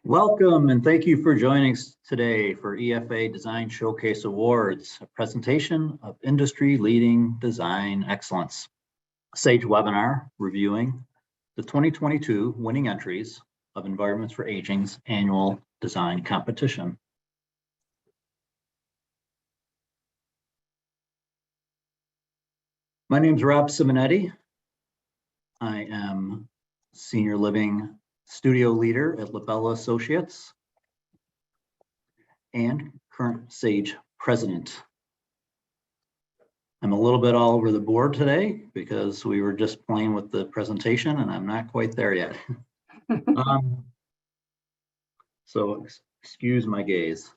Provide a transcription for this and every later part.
Welcome and thank you for joining us today for EFA Design Showcase Awards, a presentation of industry-leading design excellence. A SAGE webinar reviewing the 2022 winning entries of Environments for Aging's annual design competition. My name is Rob Simonetti. I am Senior Living Studio Leader at Labella Associates and current SAGE President. I'm a little bit all over the board today because we were just playing with the presentation and I'm not quite there yet. So excuse my gaze.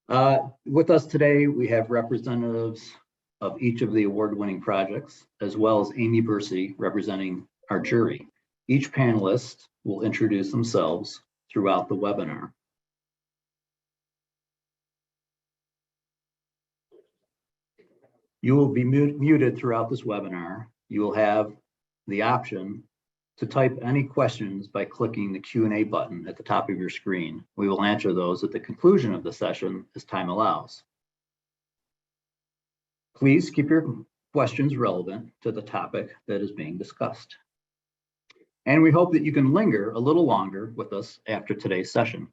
With us today, we have representatives of each of the award-winning projects, as well as Amy Bursey representing our jury. Each panelist will introduce themselves throughout the webinar. You will be muted throughout this webinar. You will have the option to type any questions by clicking the Q&A button at the top of your screen. We will answer those at the conclusion of the session as time allows. Please keep your questions relevant to the topic that is being discussed. And we hope that you can linger a little longer with us after today's session.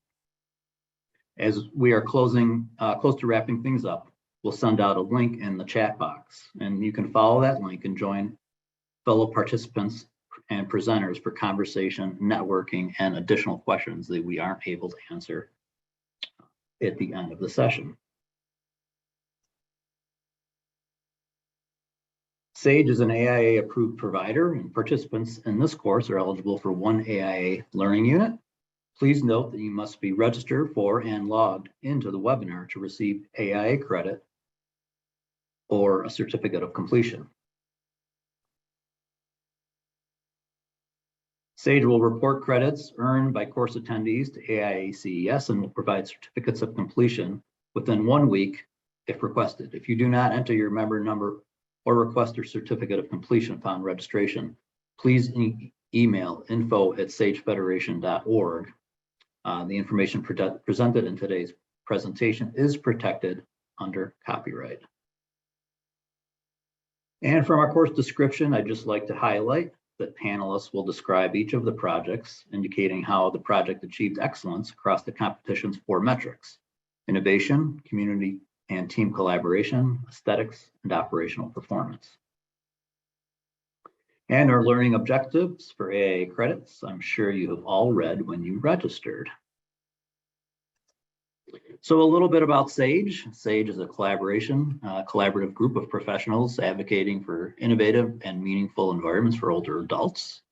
As we are close to wrapping things up, we'll send out a link in the chat box, and you can follow that link and join fellow participants and presenters for conversation, networking, and additional questions that we aren't able to answer at the end of the session. SAGE is an AIA approved provider, and participants in this course are eligible for one AIA learning unit. Please note that you must be registered for and logged into the webinar to receive AIA credit or a certificate of completion. SAGE will report credits earned by course attendees to AIA CES and will provide certificates of completion within 1 week if requested. If you do not enter your member number or request a certificate of completion upon registration, please email info@sagefederation.org. The information presented in today's presentation is protected under copyright. And from our course description, I'd just like to highlight that panelists will describe each of the projects, indicating how the project achieved excellence across the competition's 4 metrics: innovation, community and team collaboration, aesthetics, and operational performance. And our learning objectives for AIA credits, I'm sure you have all read when you registered. So a little bit about SAGE. SAGE is a collaborative group of professionals advocating for innovative and meaningful environments for older adults.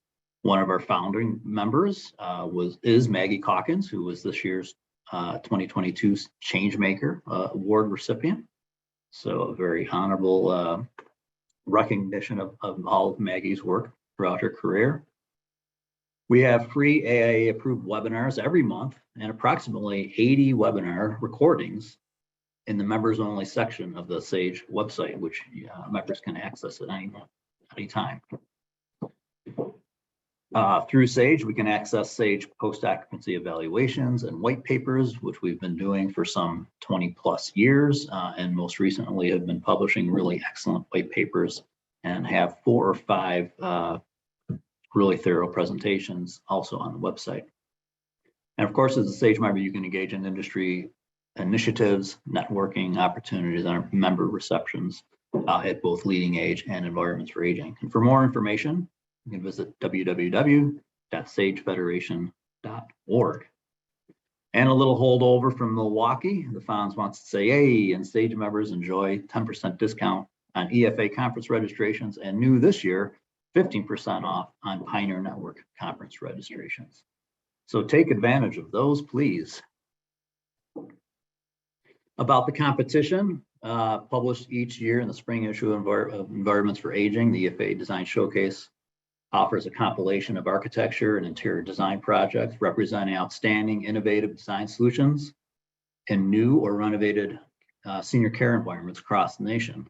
One of our founding members is Maggie Caton, who was this year's 2022 Changemaker Award recipient. So a very honorable recognition of all of Maggie's work throughout her career. We have free AIA approved webinars every month and approximately 80 webinar recordings in the members only section of the SAGE website, which members can access at any time. Through SAGE, we can access SAGE post-occupancy evaluations and white papers, which we've been doing for some 20+ years, and most recently have been publishing really excellent white papers and have 4 or 5 really thorough presentations also on the website. And of course, as a SAGE member, you can engage in industry initiatives, networking opportunities, and our member receptions at both Leading Age and Environments for Aging. And for more information, you can visit www.sagefederation.org. And a little holdover from Milwaukee, the Fonz wants to say, hey, and SAGE members enjoy 10% discount on EFA conference registrations, and new this year, 15% off on Pioneer Network conference registrations. So take advantage of those, please. About the competition, published each year in the spring issue of Environments for Aging, the EFA Design Showcase offers a compilation of architecture and interior design projects representing outstanding innovative design solutions in new or renovated senior care environments across the nation.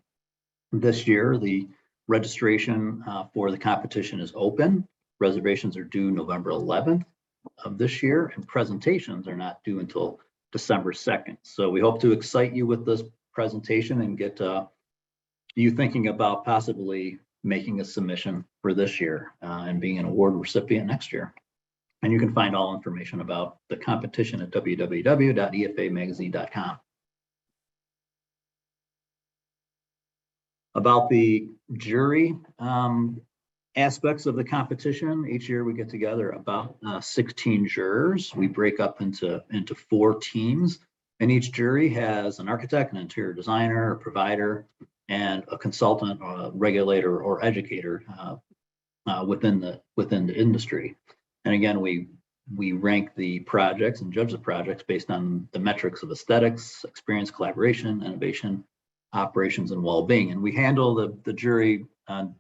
This year, the registration for the competition is open. Reservations are due November 11th. of this year, and presentations are not due until December 2nd. So we hope to excite you with this presentation and get you thinking about possibly making a submission for this year and being an award recipient next year. And you can find all information about the competition at www.efamagazine.com. About the jury aspects of the competition, each year we get together about 16 jurors. We break up into 4 teams, and each jury has an architect, an interior designer, a provider, and a consultant, a regulator, or educator within the industry. And again, we rank the projects and judge the projects based on the metrics of aesthetics, experience, collaboration, innovation, operations, and well-being. And we handle the jury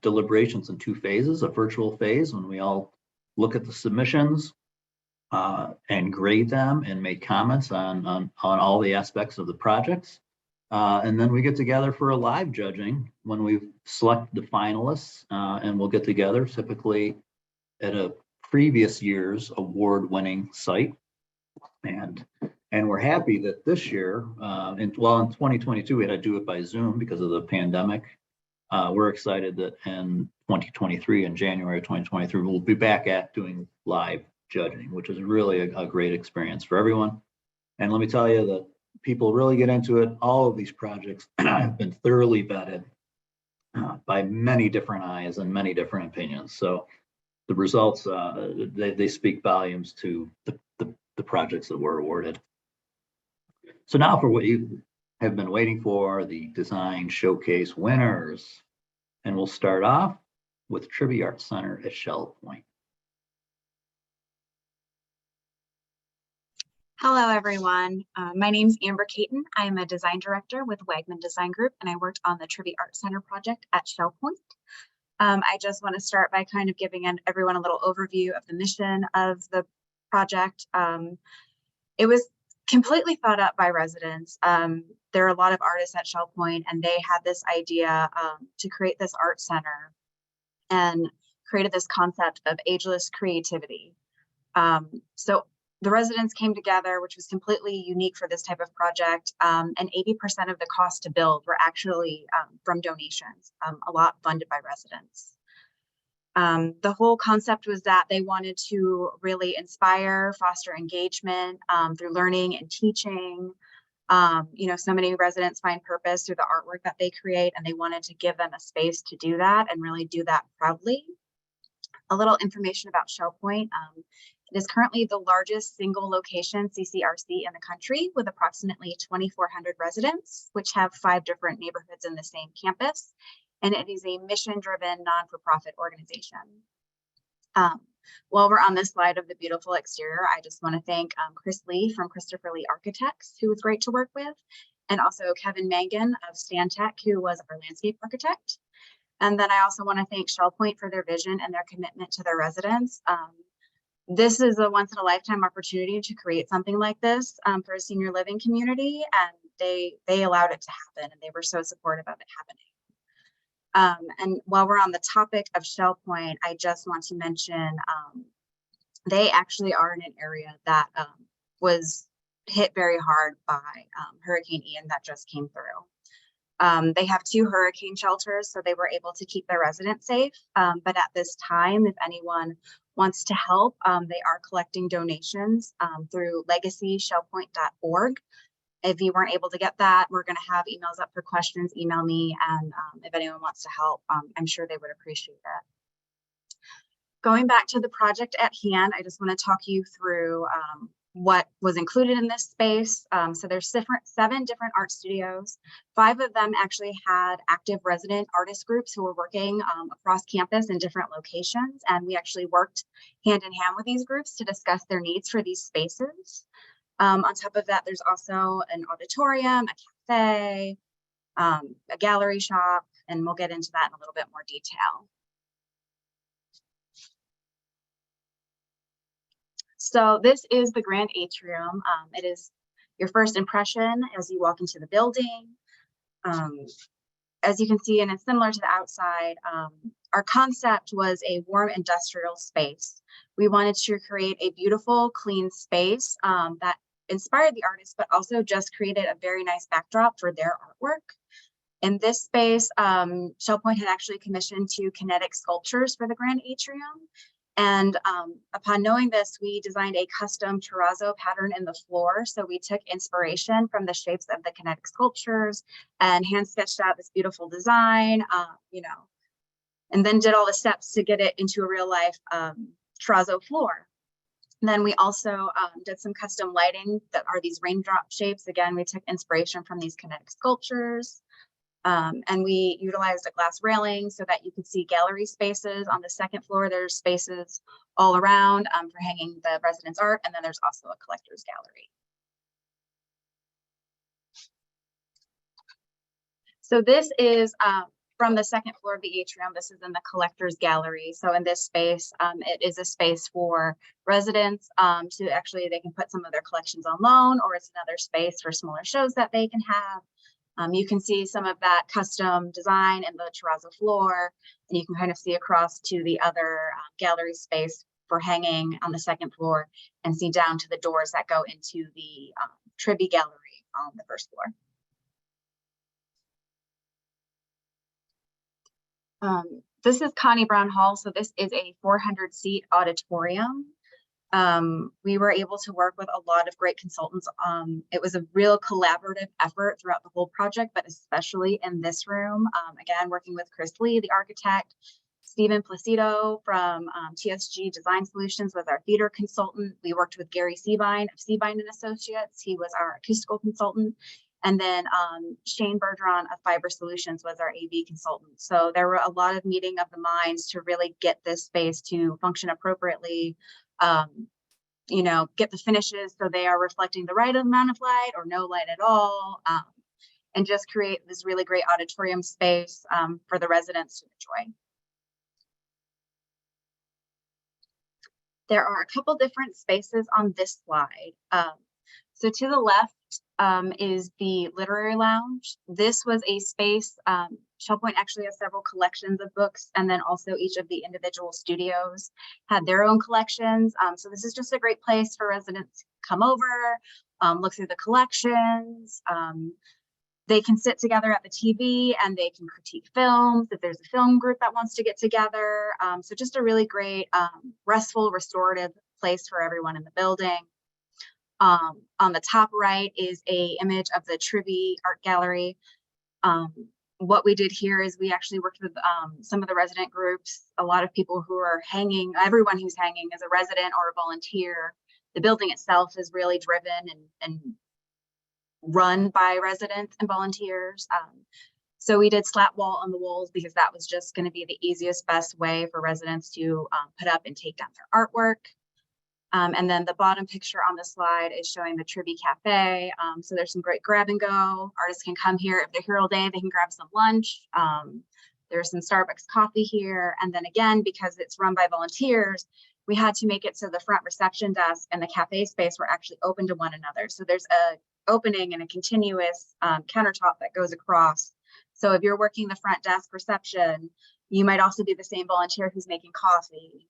deliberations in 2 phases: a virtual phase when we all look at the submissions and grade them and make comments on all the aspects of the projects. And then we get together for a live judging when we select the finalists, and we'll get together typically at a previous year's award-winning site. And we're happy that this year, in 2022, we had to do it by Zoom because of the pandemic. We're excited that in 2023, in January of 2023, we'll be back at doing live judging, which is really a great experience for everyone. And let me tell you that people really get into it. All of these projects have been thoroughly vetted by many different eyes and many different opinions. So the results, they speak volumes to the projects that were awarded. So now for what you have been waiting for, the design showcase winners. And we'll start off with Trivia Arts Center at Shell Point. Hello, everyone. My name's Amber Caton. I'm a design director with Wegman Design Group, and I worked on the Trivia Arts Center project at Shell Point. I just want to start by kind of giving everyone a little overview of the mission of the project. It was completely thought up by residents. There are a lot of artists at Shell Point, and they had this idea to create this art center and created this concept of ageless creativity. So the residents came together, which was completely unique for this type of project, and 80% of the cost to build were actually from donations, a lot funded by residents. The whole concept was that they wanted to really inspire, foster engagement through learning and teaching. So many residents find purpose through the artwork that they create, and they wanted to give them a space to do that and really do that proudly. A little information about Shell Point. It is currently the largest single location CCRC in the country, with approximately 2,400 residents, which have 5 different neighborhoods in the same campus. And it is a mission-driven, non-for-profit organization. While we're on this slide of the beautiful exterior, I just want to thank Chris Lee from Christopher Lee Architects, who was great to work with, and also Kevin Mangan of Stantec, who was our landscape architect. And then I also want to thank Shell Point for their vision and their commitment to their residents. This is a once-in-a-lifetime opportunity to create something like this for a senior living community, and they allowed it to happen, and they were so supportive of it happening. And while we're on the topic of Shell Point, I just want to mention they actually are in an area that was hit very hard by Hurricane Ian that just came through. They have 2 hurricane shelters, so they were able to keep their residents safe. But at this time, if anyone wants to help, they are collecting donations through legacyshellpoint.org. If you weren't able to get that, we're going to have emails up for questions. Email me, and if anyone wants to help, I'm sure they would appreciate it. Going back to the project at hand, I just want to talk you through what was included in this space. So there's 7 different art studios. 5 of them actually had active resident artist groups who were working across campus in different locations. And we actually worked hand in hand with these groups to discuss their needs for these spaces. On top of that, there's also an auditorium, a cafe, a gallery shop, and we'll get into that in a little bit more detail. So this is the grand atrium. It is your first impression as you walk into the building. as you can see, and it's similar to the outside, our concept was a warm industrial space. We wanted to create a beautiful, clean space that inspired the artists, but also just created a very nice backdrop for their artwork. In this space, Shell Point had actually commissioned 2 kinetic sculptures for the Grand Atrium. And upon knowing this, we designed a custom terrazzo pattern in the floor. So we took inspiration from the shapes of the kinetic sculptures and hand sketched out this beautiful design, and then did all the steps to get it into a real life terrazzo floor. And then we also did some custom lighting that are these raindrop shapes. Again, we took inspiration from these kinetic sculptures. And we utilized a glass railing so that you could see gallery spaces. On the 2nd floor, there's spaces all around for hanging the residents' art, and then there's also a collector's gallery. So this is from the 2nd floor of the atrium. This is in the collector's gallery. So in this space, it is a space for residents to actually, they can put some of their collections on loan, or it's another space for smaller shows that they can have. You can see some of that custom design in the terrazzo floor, and you can kind of see across to the other gallery space for hanging on the 2nd floor, and see down to the doors that go into the Trivy gallery on the 1st floor. This is Connie Brown Hall. So this is a 400-seat auditorium. We were able to work with a lot of great consultants. It was a real collaborative effort throughout the whole project, but especially in this room. Again, working with Chris Lee, the architect, Stephen Placido from TSG Design Solutions was our theater consultant. We worked with Gary Seabine of Seabine and Associates. He was our acoustical consultant. And then Shane Bergeron of Fiber Solutions was our AV consultant. So there were a lot of meeting of the minds to really get this space to function appropriately. Get the finishes so they are reflecting the right amount of light or no light at all, and just create this really great auditorium space for the residents to enjoy. There are a couple different spaces on this slide. So to the left is the literary lounge. This was a space, Shell Point actually has several collections of books, and then also each of the individual studios had their own collections. So this is just a great place for residents to come over, look through the collections. They can sit together at the TV and they can critique films if there's a film group that wants to get together. So just a really great, restful, restorative place for everyone in the building. On the top right is an image of the Trivy Art Gallery. What we did here is we actually worked with some of the resident groups, a lot of people who are hanging, everyone who's hanging is a resident or a volunteer. The building itself is really driven and run by residents and volunteers. So we did slat wall on the walls because that was just going to be the easiest, best way for residents to put up and take down their artwork. And then the bottom picture on the slide is showing the Trivy Cafe. So there's some great grab and go. Artists can come here. If they're here all day, they can grab some lunch. There's some Starbucks coffee here. And then again, because it's run by volunteers, we had to make it so the front reception desk and the cafe space were actually open to one another. So there's a opening and a continuous countertop that goes across. So if you're working the front desk reception, you might also be the same volunteer who's making coffee.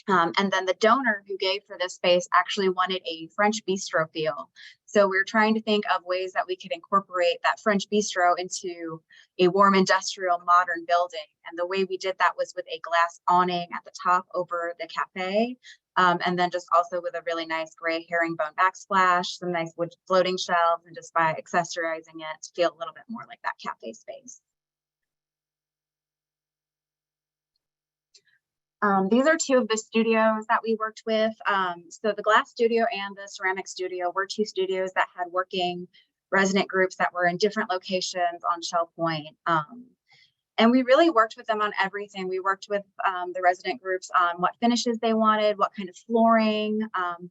And then the donor who gave for this space actually wanted a French bistro feel. So we're trying to think of ways that we could incorporate that French bistro into a warm industrial modern building. And the way we did that was with a glass awning at the top over the cafe. And then just also with a really nice gray herringbone backsplash, some nice wood floating shelves, and just by accessorizing it to feel a little bit more like that cafe space. These are two of the studios that we worked with. So the glass studio and the ceramic studio were two studios that had working resident groups that were in different locations on Shell Point. And we really worked with them on everything. We worked with the resident groups on what finishes they wanted, what kind of flooring.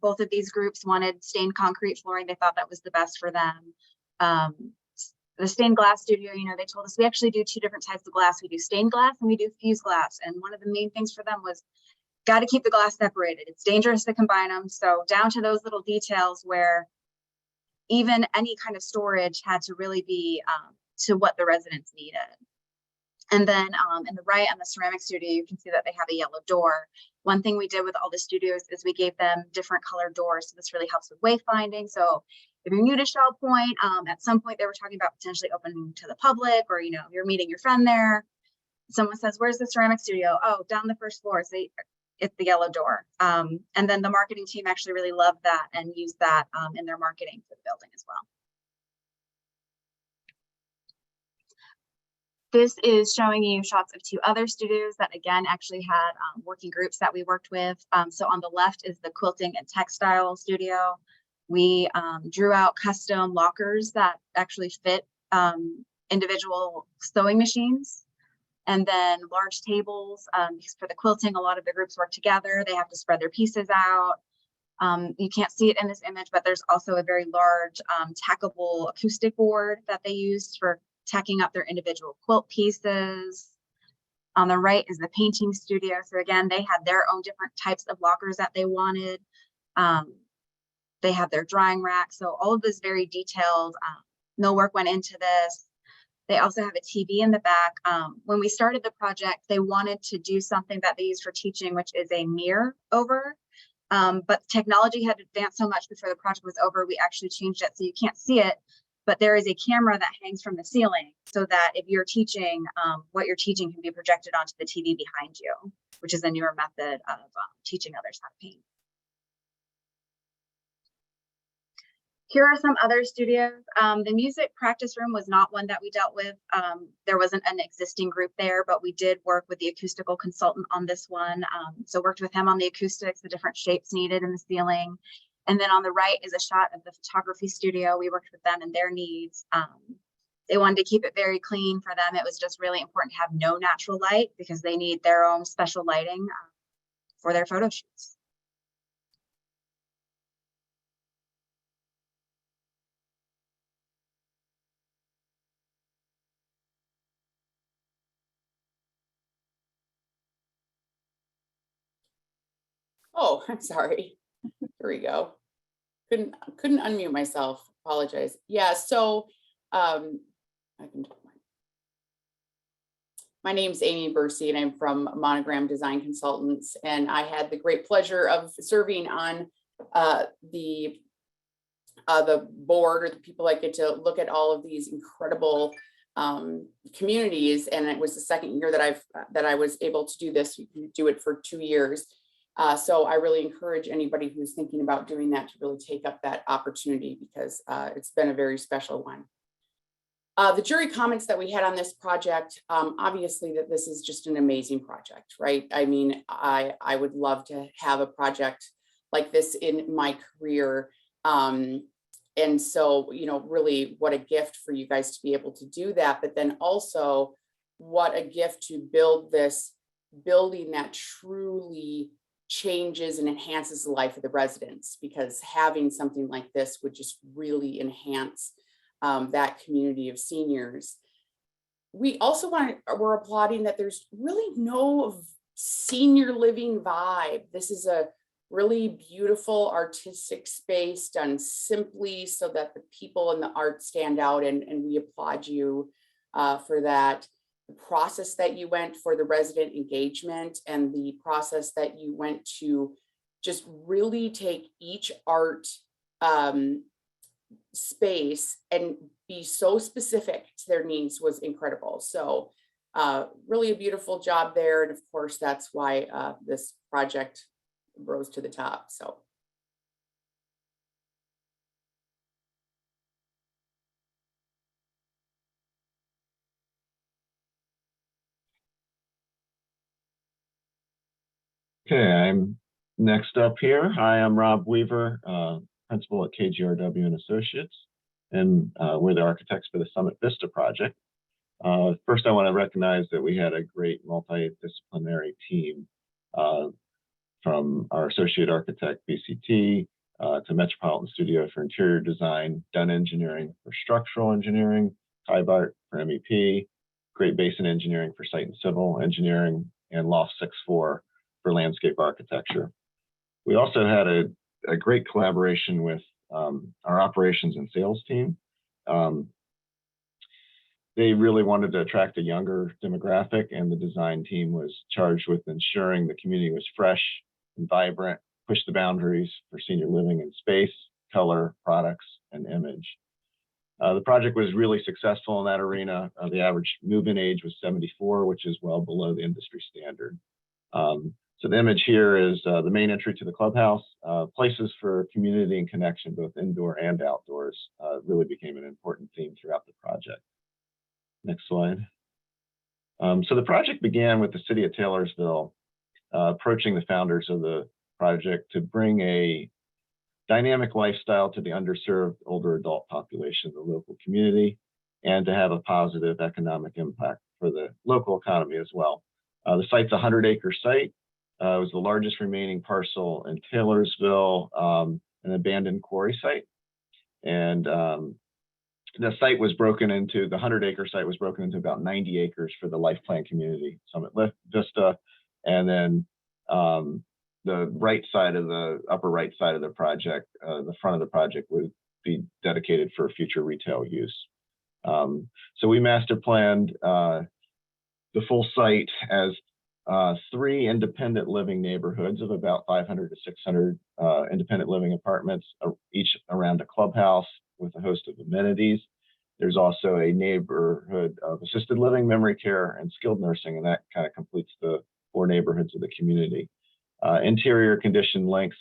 Both of these groups wanted stained concrete flooring. They thought that was the best for them. The stained glass studio, they told us we actually do two different types of glass. We do stained glass and we do fused glass. And one of the main things for them was got to keep the glass separated. It's dangerous to combine them. So down to those little details where even any kind of storage had to really be to what the residents needed. And then in the right on the ceramic studio, you can see that they have a yellow door. One thing we did with all the studios is we gave them different colored doors. So this really helps with wayfinding. So if you're new to Shell Point, at some point they were talking about potentially opening to the public, or you're meeting your friend there. Someone says, "Where's the ceramic studio?" "Oh, down the first floor." So it's the yellow door. And then the marketing team actually really loved that and used that in their marketing for the building as well. This is showing you shots of 2 other studios that again actually had working groups that we worked with. So on the left is the quilting and textile studio. We drew out custom lockers that actually fit individual sewing machines. And then large tables, because for the quilting, a lot of the groups work together. They have to spread their pieces out. You can't see it in this image, but there's also a very large tackable acoustic board that they used for tacking up their individual quilt pieces. On the right is the painting studio. So again, they had their own different types of lockers that they wanted. They have their drying rack. So all of this very detailed, millwork went into this. They also have a TV in the back. When we started the project, they wanted to do something that they use for teaching, which is a mirror over. But technology had advanced so much before the project was over, we actually changed it so you can't see it. But there is a camera that hangs from the ceiling so that if you're teaching, what you're teaching can be projected onto the TV behind you, which is a newer method of teaching others how to paint. Here are some other studios. The music practice room was not one that we dealt with. There wasn't an existing group there, but we did work with the acoustical consultant on this one. So worked with him on the acoustics, the different shapes needed in the ceiling. And then on the right is a shot of the photography studio. We worked with them and their needs. They wanted to keep it very clean for them. It was just really important to have no natural light because they need their own special lighting for their photo shoots. Oh, I'm sorry. Here we go. Couldn't unmute myself. Apologize. Yeah, so I can talk. My name's Amy Bursey, and I'm from Monogram Design Consultants, and I had the great pleasure of serving on the board, or the people that get to look at all of these incredible communities. And it was the second year that I was able to do this. You can do it for 2 years. So I really encourage anybody who's thinking about doing that to really take up that opportunity, because it's been a very special one. The jury comments that we had on this project, obviously that this is just an amazing project, right? I mean, I would love to have a project like this in my career. And so, really what a gift for you guys to be able to do that, but then also what a gift to build this building that truly changes and enhances the life of the residents, because having something like this would just really enhance that community of seniors. We also we're applauding that there's really no senior living vibe. This is a really beautiful artistic space done simply so that the people and the art stand out, and we applaud you for that. The process that you went for the resident engagement, and the process that you went to just really take each art space and be so specific to their needs was incredible. So really a beautiful job there. And of course, that's why this project rose to the top. So. Okay, I'm next up here. Hi, I'm Rob Weaver, principal at KGRW and Associates, and we're the architects for the Summit Vista project. First, I want to recognize that we had a great multidisciplinary team, from our associate architect, BCT, to Metropolitan Studio for interior design, Dunn Engineering for structural engineering, Kybart for MEP, Great Basin Engineering for site and civil engineering, and Loft 6-4 for landscape architecture. We also had a great collaboration with our operations and sales team. they really wanted to attract a younger demographic, and the design team was charged with ensuring the community was fresh and vibrant, push the boundaries for senior living in space, color, products, and image. The project was really successful in that arena. The average move-in age was 74, which is well below the industry standard. So the image here is the main entry to the clubhouse. Places for community and connection, both indoor and outdoors, really became an important theme throughout the project. Next slide. So the project began with the city of Taylorsville approaching the founders of the project to bring a dynamic lifestyle to the underserved older adult population of the local community, and to have a positive economic impact for the local economy as well. The site's a 100-acre site. It was the largest remaining parcel in Taylorsville, an abandoned quarry site. And the site was broken into, the 100-acre site was broken into about 90 acres for the Life Plan community, Summit Vista, and then the right side of the upper right side of the project, the front of the project would be dedicated for future retail use. So we master planned the full site as 3 independent living neighborhoods of about 500 to 600 independent living apartments, each around a clubhouse with a host of amenities. There's also a neighborhood of assisted living, memory care, and skilled nursing, and that kind of completes the 4 neighborhoods of the community. Interior condition links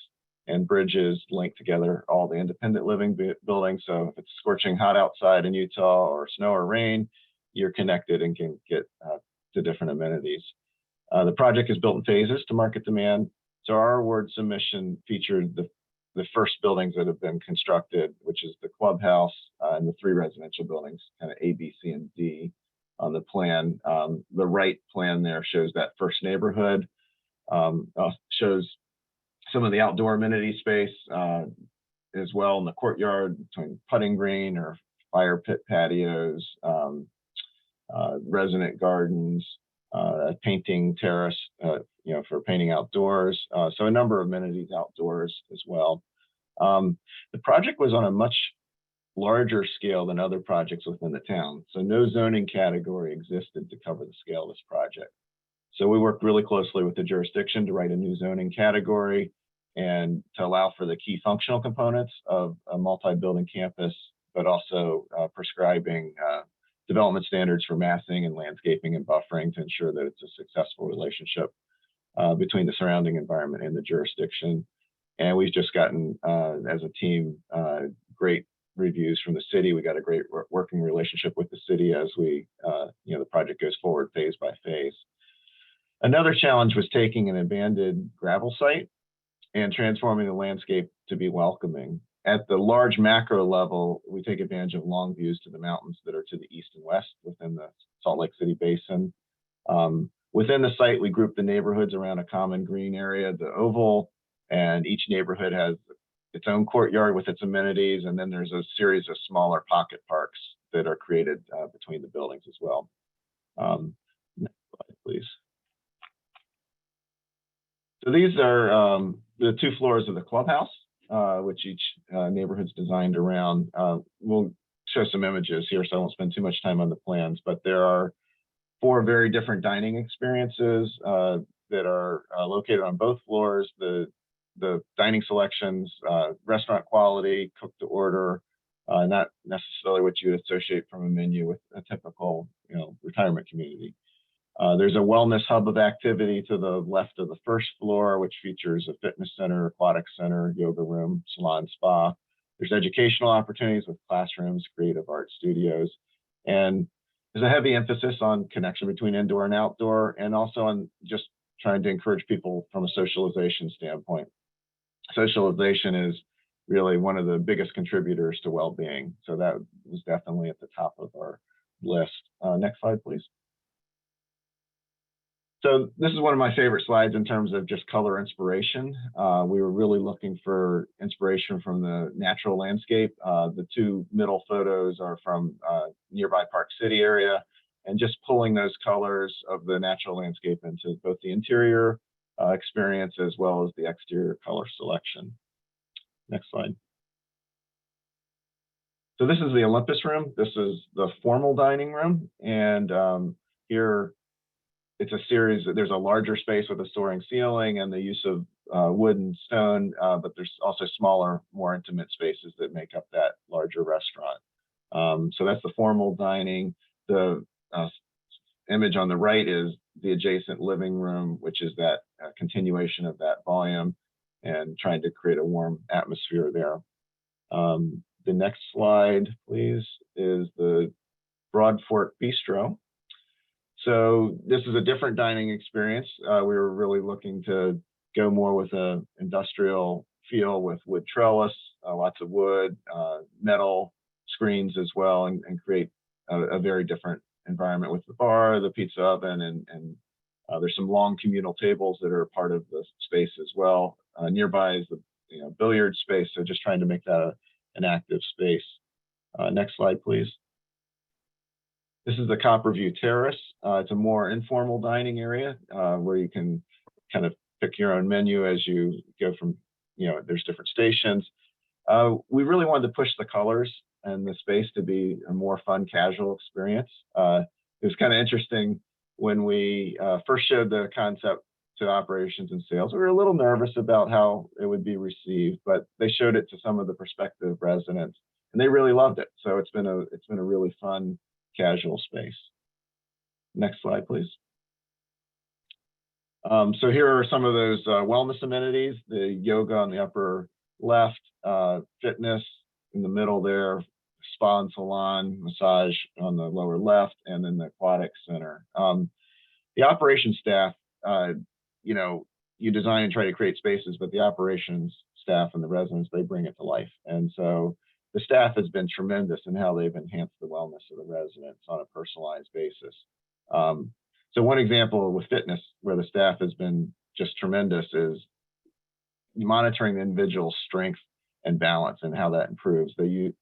and bridges link together all the independent living buildings. So if it's scorching hot outside in Utah, or snow or rain, you're connected and can get to different amenities. The project is built in phases to market demand. So our award submission featured the first buildings that have been constructed, which is the clubhouse and the 3 residential buildings, kind of A, B, C, and D on the plan. The right plan there shows that first neighborhood. Shows some of the outdoor amenity space as well in the courtyard, between putting green or fire pit patios, resident gardens, painting terrace, for painting outdoors. So a number of amenities outdoors as well. The project was on a much larger scale than other projects within the town. So no zoning category existed to cover the scale of this project. So we worked really closely with the jurisdiction to write a new zoning category and to allow for the key functional components of a multi-building campus, but also prescribing development standards for massing and landscaping and buffering to ensure that it's a successful relationship between the surrounding environment and the jurisdiction. And we've just gotten, as a team, great reviews from the city. We got a great working relationship with the city as we, the project goes forward phase by phase. Another challenge was taking an abandoned gravel site and transforming the landscape to be welcoming. At the large macro level, we take advantage of long views to the mountains that are to the east and west within the Salt Lake City Basin. Within the site, we group the neighborhoods around a common green area, the oval, and each neighborhood has its own courtyard with its amenities, and then there's a series of smaller pocket parks that are created between the buildings as well. Next slide, please. So these are the 2 floors of the clubhouse, which each neighborhood's designed around. We'll show some images here, so I won't spend too much time on the plans, but there are 4 very different dining experiences that are located on both floors. The dining selections, restaurant quality, cook to order, not necessarily what you would associate from a menu with a typical, retirement community. There's a wellness hub of activity to the left of the first floor, which features a fitness center, aquatic center, yoga room, salon, spa. There's educational opportunities with classrooms, creative art studios, and there's a heavy emphasis on connection between indoor and outdoor, and also on just trying to encourage people from a socialization standpoint. Socialization is really one of the biggest contributors to well-being, so that was definitely at the top of our list. Next slide, please. So this is one of my favorite slides in terms of just color inspiration. We were really looking for inspiration from the natural landscape. The 2 middle photos are from nearby Park City area, and just pulling those colors of the natural landscape into both the interior experience as well as the exterior color selection. Next slide. So this is the Olympus room. This is the formal dining room. And here it's a series, there's a larger space with a soaring ceiling and the use of wood and stone, but there's also smaller, more intimate spaces that make up that larger restaurant. So that's the formal dining. The image on the right is the adjacent living room, which is that continuation of that volume and trying to create a warm atmosphere there. The next slide, please, is the Broad Fork Bistro. So this is a different dining experience. We were really looking to go more with an industrial feel with wood trellis, lots of wood, metal screens as well, and create a very different environment with the bar, the pizza oven, and there's some long communal tables that are part of the space as well. Nearby is the billiard space, so just trying to make that an active space. Next slide, please. This is the Copperview Terrace. It's a more informal dining area where you can kind of pick your own menu as you go from, there's different stations. We really wanted to push the colors and the space to be a more fun, casual experience. It was kind of interesting when we first showed the concept to operations and sales. We were a little nervous about how it would be received, but they showed it to some of the prospective residents, and they really loved it. So it's been a really fun, casual space. Next slide, please. So here are some of those wellness amenities: the yoga on the upper left, fitness in the middle there, spa and salon, massage on the lower left, and then the aquatic center. The operations staff, you design and try to create spaces, but the operations staff and the residents, they bring it to life. And so the staff has been tremendous in how they've enhanced the wellness of the residents on a personalized basis. So one example with fitness where the staff has been just tremendous is monitoring the individual's strength and balance and how that improves. They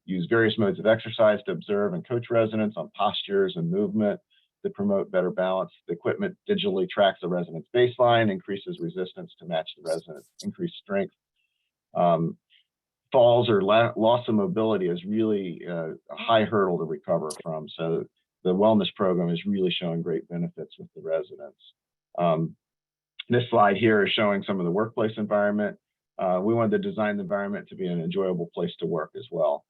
use various modes of exercise to observe and coach residents on postures and movement to promote better balance. The equipment digitally tracks the resident's baseline, increases resistance to match the resident's increased strength. Falls or loss of mobility is really a high hurdle to recover from. So the wellness program is really showing great benefits with the residents. This slide here is showing some of the workplace environment. We wanted to design the environment to be an enjoyable place to work as well.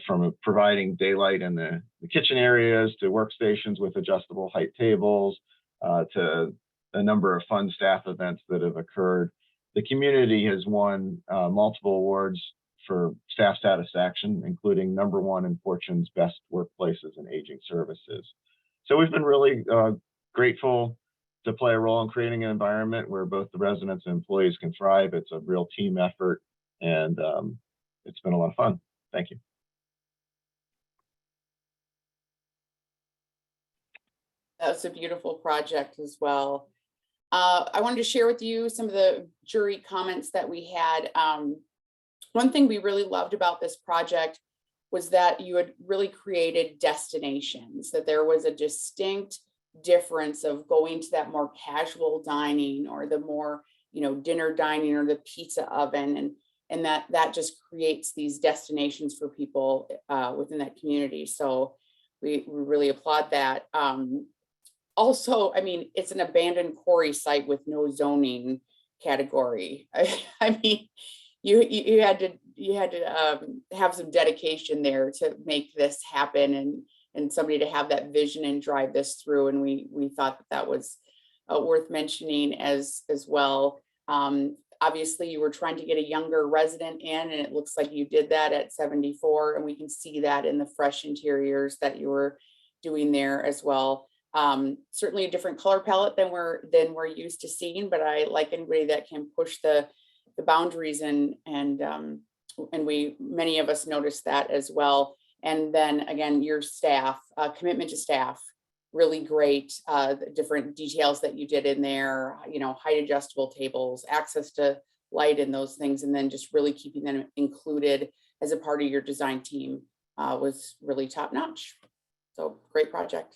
From providing daylight in the kitchen areas to workstations with adjustable height tables to a number of fun staff events that have occurred. The community has won multiple awards for staff satisfaction, including #1 in Fortune's Best Workplaces in Aging Services. So we've been really grateful to play a role in creating an environment where both the residents and employees can thrive. It's a real team effort, and it's been a lot of fun. Thank you. That was a beautiful project as well. I wanted to share with you some of the jury comments that we had. One thing we really loved about this project was that you had really created destinations, that there was a distinct difference of going to that more casual dining or the more, dinner dining or the pizza oven, and that just creates these destinations for people within that community. So we really applaud that. Also, it's an abandoned quarry site with no zoning category. I mean, you had to have some dedication there to make this happen, and somebody to have that vision and drive this through. And we thought that was worth mentioning as well. Obviously, you were trying to get a younger resident in, and it looks like you did that at 74, and we can see that in the fresh interiors that you were doing there as well. Certainly a different color palette than we're used to seeing, but I like anybody that can push the boundaries, and many of us noticed that as well. And then again, your staff, commitment to staff, really great. The different details that you did in there, height adjustable tables, access to light and those things, and then just really keeping them included as a part of your design team was really top notch. So great project.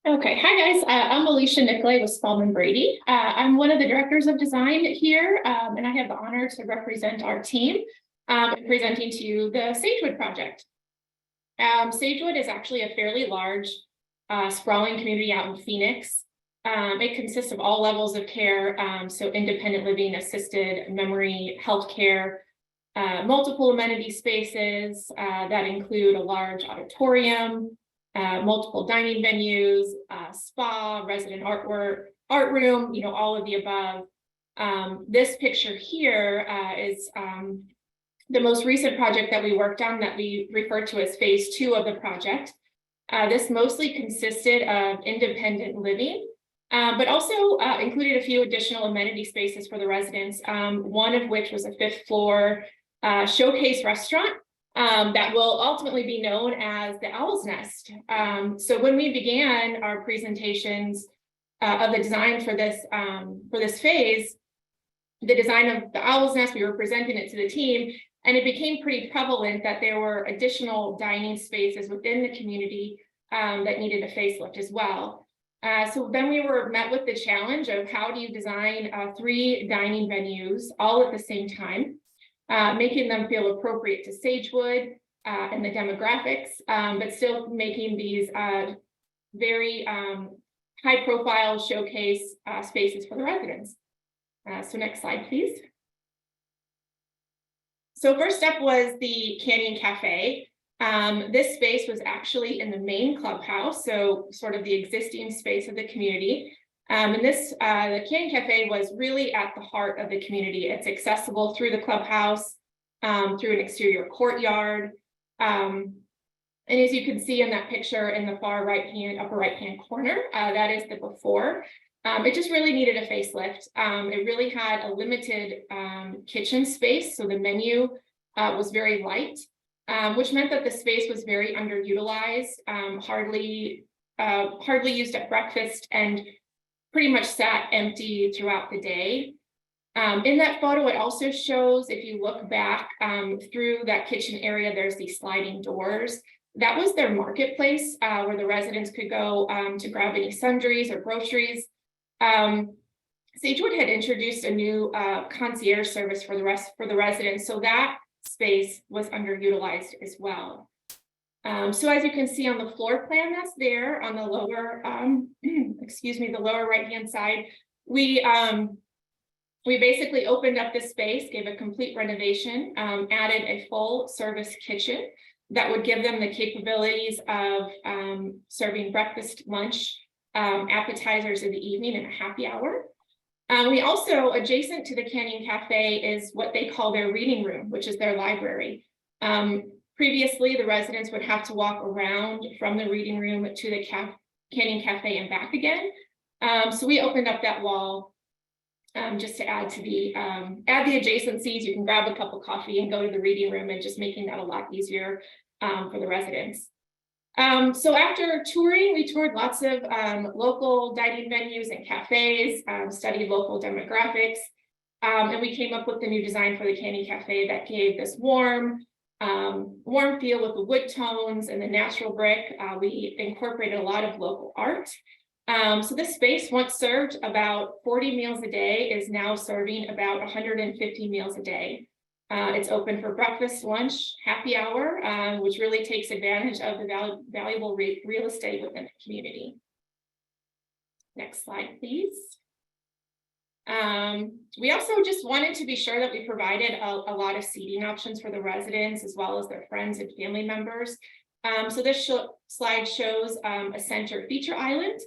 Okay, hi guys. I'm Alicia Nicolay with Spalding Brady. I'm one of the directors of design here, and I have the honor to represent our team in presenting to you the Sagewood project. Sagewood is actually a fairly large, sprawling community out in Phoenix. It consists of all levels of care, so independent living, assisted, memory, healthcare, multiple amenity spaces that include a large auditorium, multiple dining venues, spa, resident art room, you know, all of the above. This picture here is the most recent project that we worked on that we refer to as phase 2 of the project. This mostly consisted of independent living, but also included a few additional amenity spaces for the residents, one of which was a 5th floor showcase restaurant that will ultimately be known as the Owl's Nest. So when we began our presentations of the design for this phase, the design of the Owl's Nest, we were presenting it to the team, and it became pretty prevalent that there were additional dining spaces within the community that needed a facelift as well. So then we were met with the challenge of how do you design 3 dining venues all at the same time, making them feel appropriate to Sagewood and the demographics, but still making these very high profile showcase spaces for the residents. So next slide, please. So first up was the Canyon Cafe. This space was actually in the main clubhouse, so sort of the existing space of the community. And the Canyon Cafe was really at the heart of the community. It's accessible through the clubhouse, through an exterior courtyard. And as you can see in that picture in the far upper right-hand corner, that is the before. It just really needed a facelift. It really had a limited kitchen space, so the menu was very light, which meant that the space was very underutilized, hardly used at breakfast, and pretty much sat empty throughout the day. In that photo, it also shows, if you look back through that kitchen area, there's these sliding doors. That was their marketplace where the residents could go to grab any sundries or groceries. Sagewood had introduced a new concierge service for the residents, so that space was underutilized as well. So as you can see on the floor plan that's there on the lower, the lower right-hand side, we basically opened up this space, gave a complete renovation, added a full service kitchen that would give them the capabilities of serving breakfast, lunch, appetizers in the evening, and a happy hour. We also, adjacent to the Canyon Cafe, is what they call their reading room, which is their library. Previously, the residents would have to walk around from the reading room to the Canyon Cafe and back again. So we opened up that wall just to add to the adjacencies. You can grab a cup of coffee and go to the reading room, and just making that a lot easier for the residents. So after touring, we toured lots of local dining venues and cafes, studied local demographics, and we came up with the new design for the Canyon Cafe that gave this warm feel with the wood tones and the natural brick. We incorporated a lot of local art. So this space once served about 40 meals a day is now serving about 150 meals a day. It's open for breakfast, lunch, happy hour, which really takes advantage of the valuable real estate within the community. Next slide, please. We also just wanted to be sure that we provided a lot of seating options for the residents as well as their friends and family members. So this slide shows a center feature island.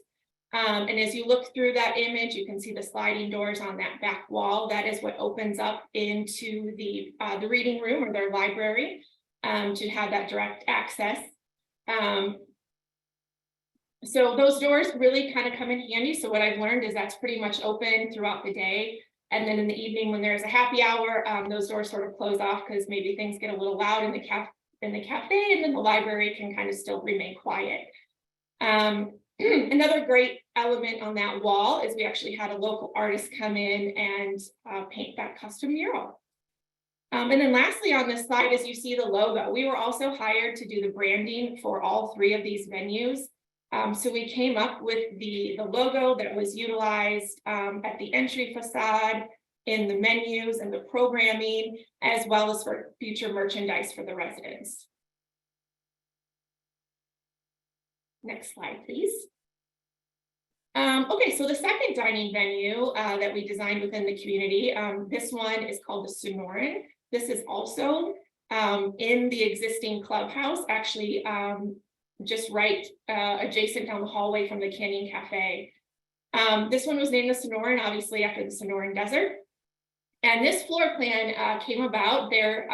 And as you look through that image, you can see the sliding doors on that back wall. That is what opens up into the reading room or their library to have that direct access. So those doors really kind of come in handy. So what I've learned is that's pretty much open throughout the day. And then in the evening, when there's a happy hour, those doors sort of close off because maybe things get a little loud in the cafe, and then the library can kind of still remain quiet. Another great element on that wall is we actually had a local artist come in and paint that custom mural. And then lastly on this slide, as you see the logo, we were also hired to do the branding for all 3 of these venues. So we came up with the logo that was utilized at the entry facade, in the menus and the programming, as well as for future merchandise for the residents. Next slide, please. Okay, so the second dining venue that we designed within the community, this one is called the Sonoran. This is also in the existing clubhouse, actually just right adjacent down the hallway from the Canyon Cafe. This one was named the Sonoran, obviously after the Sonoran Desert. And this floor plan came about. There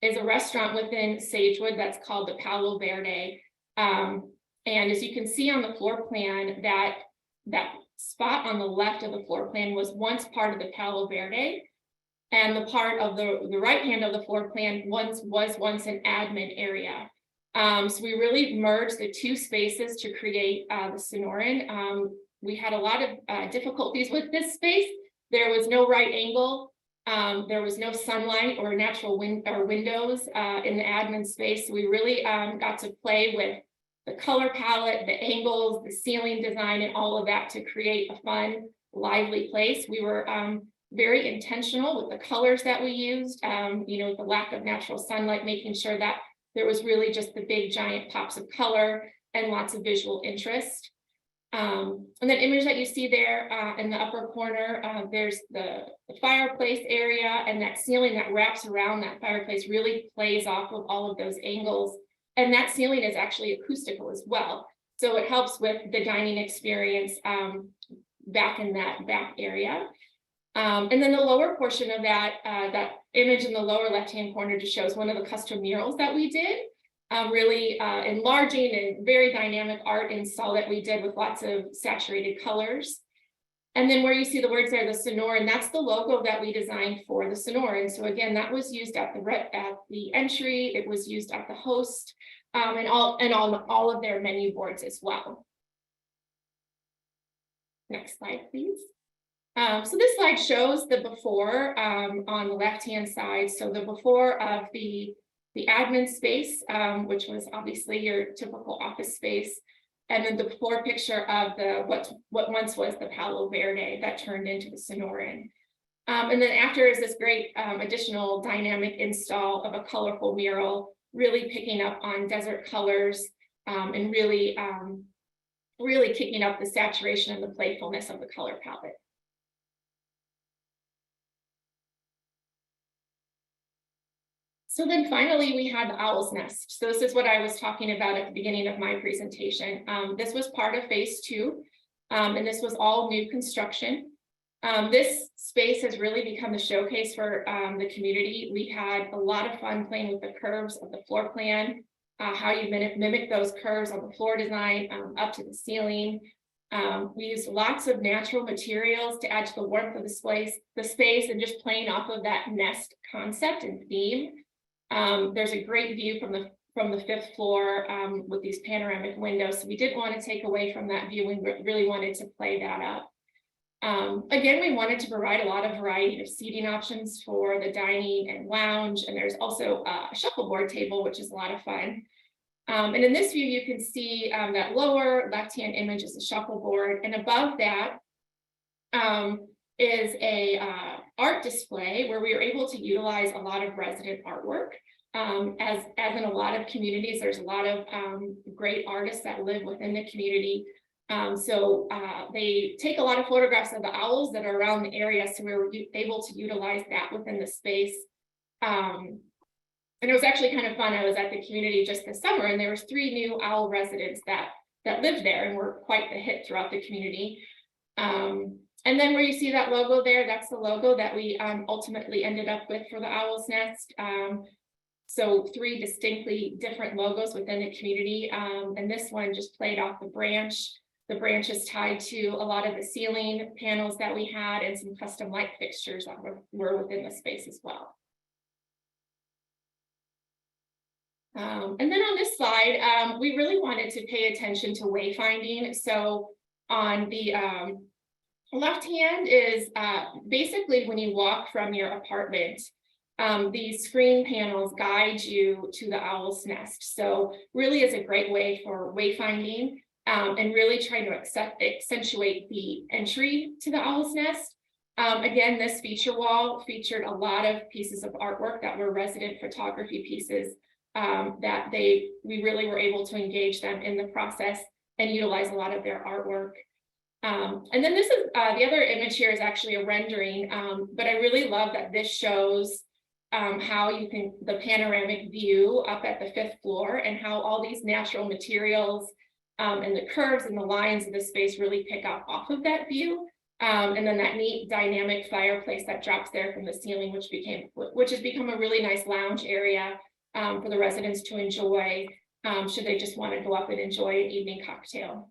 is a restaurant within Sagewood that's called the Palo Verde. And as you can see on the floor plan, that spot on the left of the floor plan was once part of the Palo Verde. And the part of the right hand of the floor plan was once an admin area. So we really merged the two spaces to create the Sonoran. We had a lot of difficulties with this space. There was no right angle. There was no sunlight or natural windows in the admin space. So we really got to play with the color palette, the angles, the ceiling design, and all of that to create a fun, lively place. We were very intentional with the colors that we used, the lack of natural sunlight, making sure that there was really just the big giant pops of color and lots of visual interest. And that image that you see there in the upper corner, there's the fireplace area, and that ceiling that wraps around that fireplace really plays off of all of those angles. And that ceiling is actually acoustical as well. So it helps with the dining experience back in that back area. And then the lower portion of that image in the lower left-hand corner just shows one of the custom murals that we did. Really enlarging and very dynamic art install that we did with lots of saturated colors. And then where you see the words there, the Sonoran, that's the logo that we designed for the Sonoran. So again, that was used at the entry, it was used at the host, and on all of their menu boards as well. Next slide, please. So this slide shows the before on the left-hand side. So the before of the admin space, which was obviously your typical office space, and then the before picture of what once was the Palo Verde that turned into the Sonoran. And then after is this great additional dynamic install of a colorful mural, really picking up on desert colors and really kicking up the saturation and the playfulness of the color palette. So then finally, we had the Owl's Nest. So this is what I was talking about at the beginning of my presentation. This was part of phase 2, and this was all new construction. This space has really become the showcase for the community. We had a lot of fun playing with the curves of the floor plan, how you mimic those curves on the floor design up to the ceiling. We used lots of natural materials to add to the warmth of the space and just playing off of that nest concept and theme. There's a great view from the 5th floor with these panoramic windows. So we didn't want to take away from that view. We really wanted to play that up. Again, we wanted to provide a lot of variety of seating options for the dining and lounge. And there's also a shuffleboard table, which is a lot of fun. And in this view, you can see that lower left-hand image is a shuffleboard. And above that is a art display where we were able to utilize a lot of resident artwork. As in a lot of communities, there's a lot of great artists that live within the community. So they take a lot of photographs of the owls that are around the area. So we were able to utilize that within the space. And it was actually kind of fun. I was at the community just this summer, and there was 3 new owl residents that lived there and were quite the hit throughout the community. And then where you see that logo there, that's the logo that we ultimately ended up with for the Owl's Nest. So 3 distinctly different logos within the community. And this one just played off the branch. The branch is tied to a lot of the ceiling panels that we had and some custom light fixtures that were within the space as well. And then on this slide, we really wanted to pay attention to wayfinding. So on the left hand is basically when you walk from your apartment, these screen panels guide you to the Owl's Nest. So really is a great way for wayfinding. and really trying to accentuate the entry to the owl's nest. Again, this feature wall featured a lot of pieces of artwork that were resident photography pieces that we really were able to engage them in the process and utilize a lot of their artwork. And then this is the other image here is actually a rendering, but I really love that this shows how you can, the panoramic view up at the 5th floor, and how all these natural materials and the curves and the lines of the space really pick up off of that view. And then that neat dynamic fireplace that drops there from the ceiling, which has become a really nice lounge area for the residents to enjoy, should they just want to go up and enjoy an evening cocktail.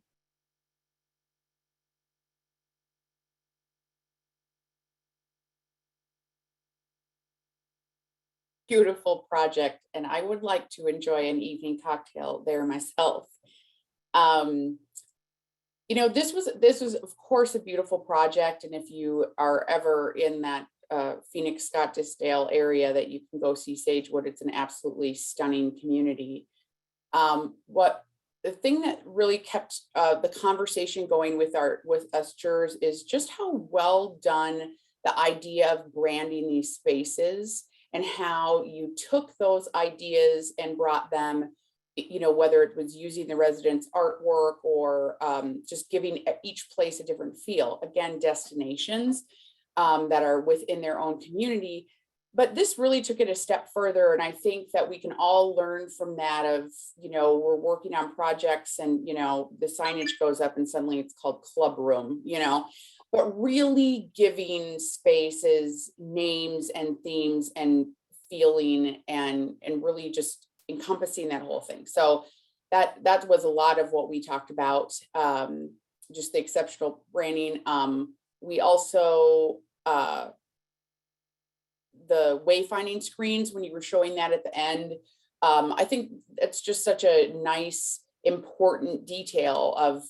Beautiful project, and I would like to enjoy an evening cocktail there myself. You know, this was of course a beautiful project, and if you are ever in that Phoenix Scottsdale area, that you can go see Sagewood. It's an absolutely stunning community. The thing that really kept the conversation going with us jurors is just how well done the idea of branding these spaces, and how you took those ideas and brought them, you know, whether it was using the residents' artwork or just giving each place a different feel. Again, destinations that are within their own community. But this really took it a step further. And I think that we can all learn from that of, you know, we're working on projects and, you know, the signage goes up and suddenly it's called club room, you know, but really giving spaces names and themes and feeling and really just encompassing that whole thing. So that was a lot of what we talked about, just the exceptional branding. We also, the wayfinding screens, when you were showing that at the end, I think it's just such a nice, important detail of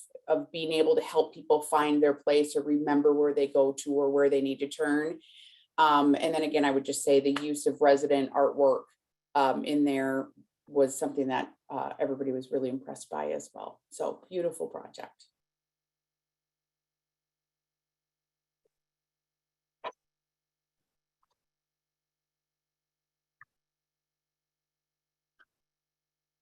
being able to help people find their place or remember where they go to or where they need to turn. And then again, I would just say the use of resident artwork in there was something that everybody was really impressed by as well. So beautiful project.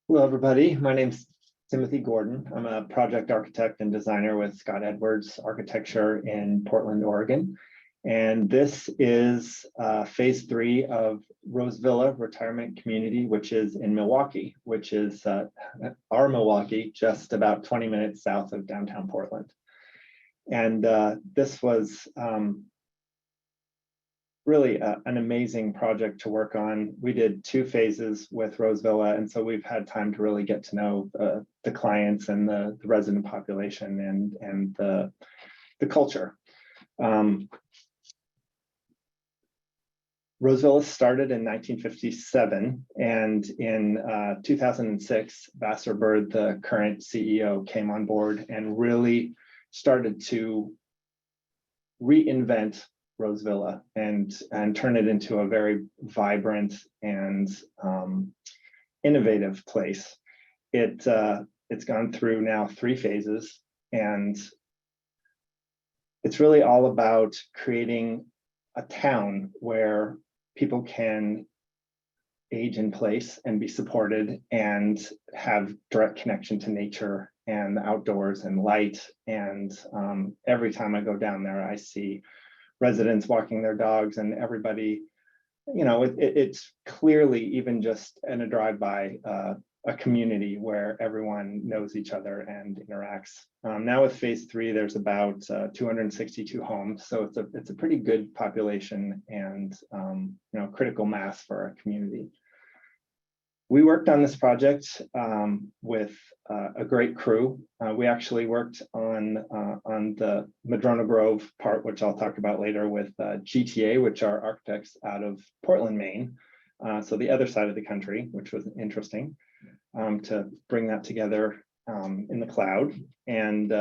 Hello, everybody. My name's Timothy Gordon. I'm a project architect and designer with Scott Edwards Architecture in Portland, Oregon. And this is phase 3 of Rose Villa Retirement Community, which is in Milwaukee, which is our Milwaukee, just about 20 minutes south of downtown Portland. And this was really an amazing project to work on. We did 2 phases with Rose Villa, and so we've had time to really get to know the clients and the resident population and the culture. Rose Villa started in 1957, and in 2006, Vassar Bird, the current CEO, came on board and really started to reinvent Rose Villa and turn it into a very vibrant and innovative place. It's gone through now 3 phases, and it's really all about creating a town where people can age in place and be supported and have direct connection to nature and the outdoors and light. And every time I go down there, I see residents walking their dogs, and everybody, you know, it's clearly, even just in a drive-by, a community where everyone knows each other and interacts. Now with phase 3, there's about 262 homes, so it's a pretty good population and you know, critical mass for our community. We worked on this project with a great crew. We actually worked on the Madrona Grove part, which I'll talk about later, with GTA, which are architects out of Portland, Maine. So the other side of the country, which was interesting to bring that together in the cloud. And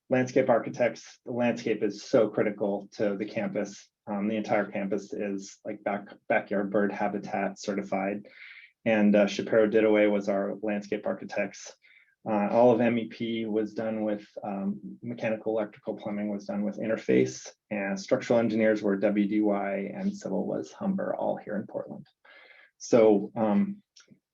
landscape architects, the landscape is so critical to the campus. The entire campus is like backyard bird habitat certified. And Shapiro Didaway was our landscape architects. All of MEP was done with mechanical, electrical, plumbing was done with Interface, and structural engineers were WDY, and civil was Humber, all here in Portland. So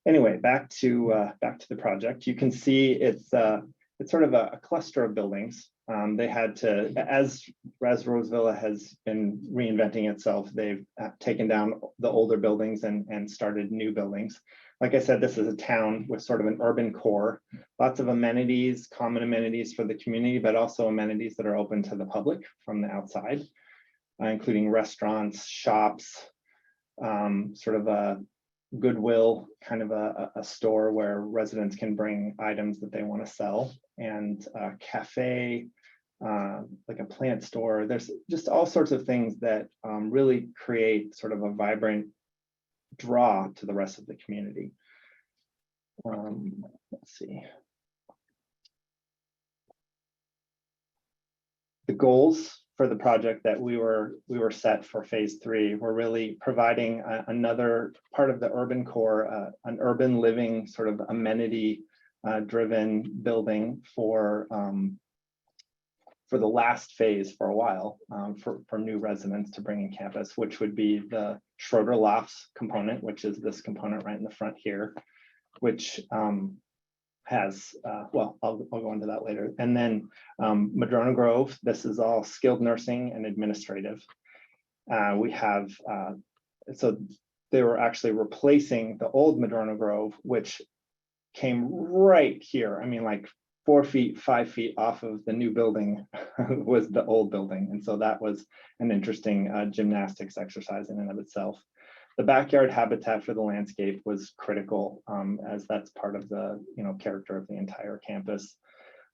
anyway, back to the project. You can see it's sort of a cluster of buildings. They had to, as Roseville has been reinventing itself, they've taken down the older buildings and started new buildings. Like I said, this is a town with sort of an urban core, lots of amenities, common amenities for the community, but also amenities that are open to the public from the outside, including restaurants, shops, sort of a Goodwill, kind of a store where residents can bring items that they want to sell, and a cafe, like a plant store. There's just all sorts of things that really create sort of a vibrant draw to the rest of the community. Let's see. The goals for the project that we were set for phase 3 were really providing another part of the urban core, an urban living sort of amenity driven building for the last phase for a while, for new residents to bring in campus, which would be the Schroeder Lofts component, which is this component right in the front here, which has, well, I'll go into that later. And then Madrona Grove, this is all skilled nursing and administrative. We have, so they were actually replacing the old Madrona Grove, which came right here. I mean, like 4 feet, 5 feet off of the new building was the old building. And so that was an interesting gymnastics exercise in and of itself. The backyard habitat for the landscape was critical, as that's part of the character of the entire campus.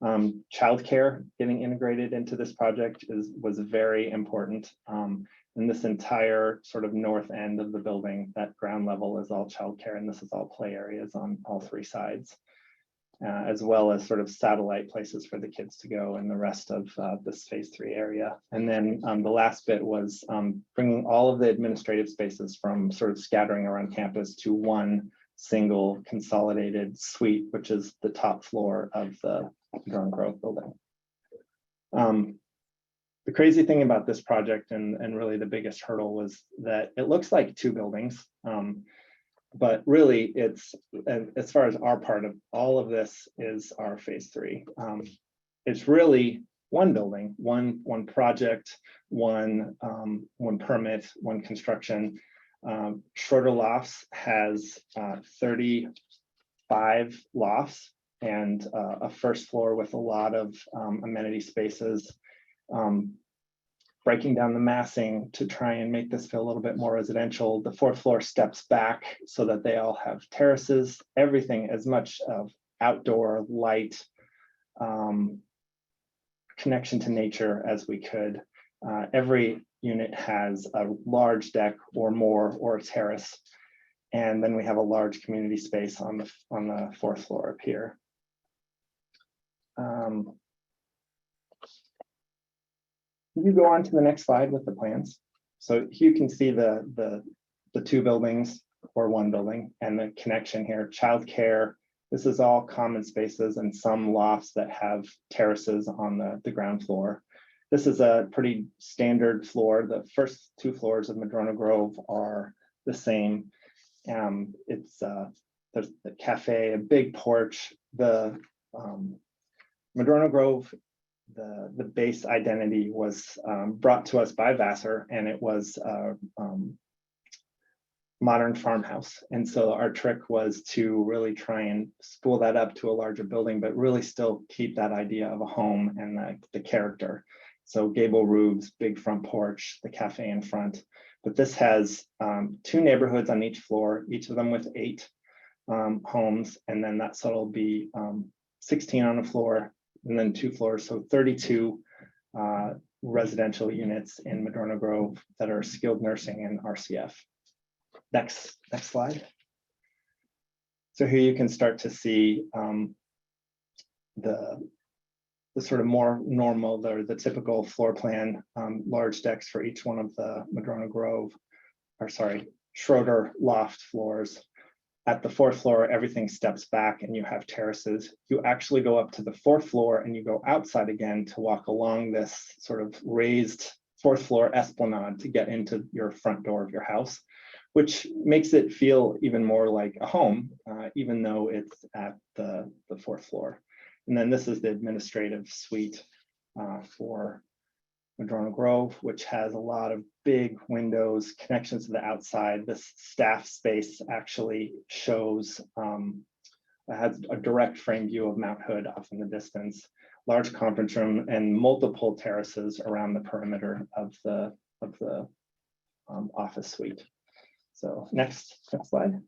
Childcare getting integrated into this project was very important. And this entire sort of north end of the building, that ground level is all childcare, and this is all play areas on all 3 sides, as well as sort of satellite places for the kids to go in the rest of this phase 3 area. And then the last bit was bringing all of the administrative spaces from sort of scattering around campus to one single consolidated suite, which is the top floor of the Madrona Grove building. The crazy thing about this project, and really the biggest hurdle, was that it looks like 2 buildings. But really, it's, as far as our part of all of this is our phase 3. It's really one building, one project, one permit, one construction. Schroeder Lofts has 35 lofts and a first floor with a lot of amenity spaces. Breaking down the massing to try and make this feel a little bit more residential. The 4th floor steps back so that they all have terraces, everything as much of outdoor light, connection to nature as we could. Every unit has a large deck or more, or a terrace. And then we have a large community space on the 4th floor up here. You go on to the next slide with the plans. So you can see the 2 buildings or 1 building and the connection here. Childcare, this is all common spaces and some lofts that have terraces on the ground floor. This is a pretty standard floor. The first 2 floors of Madrona Grove are the same. There's the cafe, a big porch. The Madrona Grove, the base identity was brought to us by Vassar, and it was modern farmhouse. And so our trick was to really try and spool that up to a larger building, but really still keep that idea of a home and the character. So gable roofs, big front porch, the cafe in front. But this has 2 neighborhoods on each floor, each of them with 8 homes. And then so it'll be 16 on the floor, and then 2 floors, so 32 residential units in Madrona Grove that are skilled nursing and RCF. Next slide. So here you can start to see the sort of more normal, the typical floor plan, large decks for each one of the Madrona Grove, or sorry, Schroeder loft floors. at the 4th floor, everything steps back and you have terraces. You actually go up to the 4th floor and you go outside again to walk along this sort of raised 4th floor esplanade to get into your front door of your house, which makes it feel even more like a home, even though it's at the 4th floor. And then this is the administrative suite for Madrona Grove, which has a lot of big windows, connections to the outside. This staff space actually shows, has a direct frame view of Mount Hood off in the distance, large conference room and multiple terraces around the perimeter of the office suite. So next slide.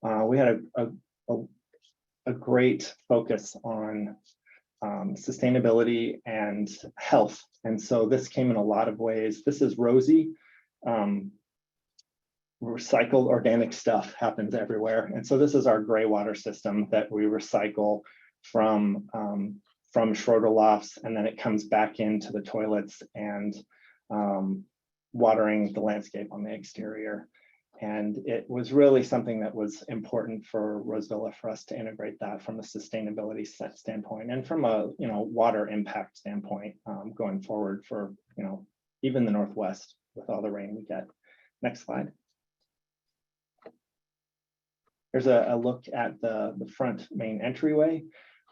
We had a great focus on sustainability and health. And so this came in a lot of ways. This is Rosie. Recycled organic stuff happens everywhere. And so this is our gray water system that we recycle from Schroeder lofts, and then it comes back into the toilets and watering the landscape on the exterior. And it was really something that was important for Rosevilla for us to integrate that from a sustainability standpoint and from a water impact standpoint going forward for even the Northwest with all the rain we get. Next slide. Here's a look at the front main entryway.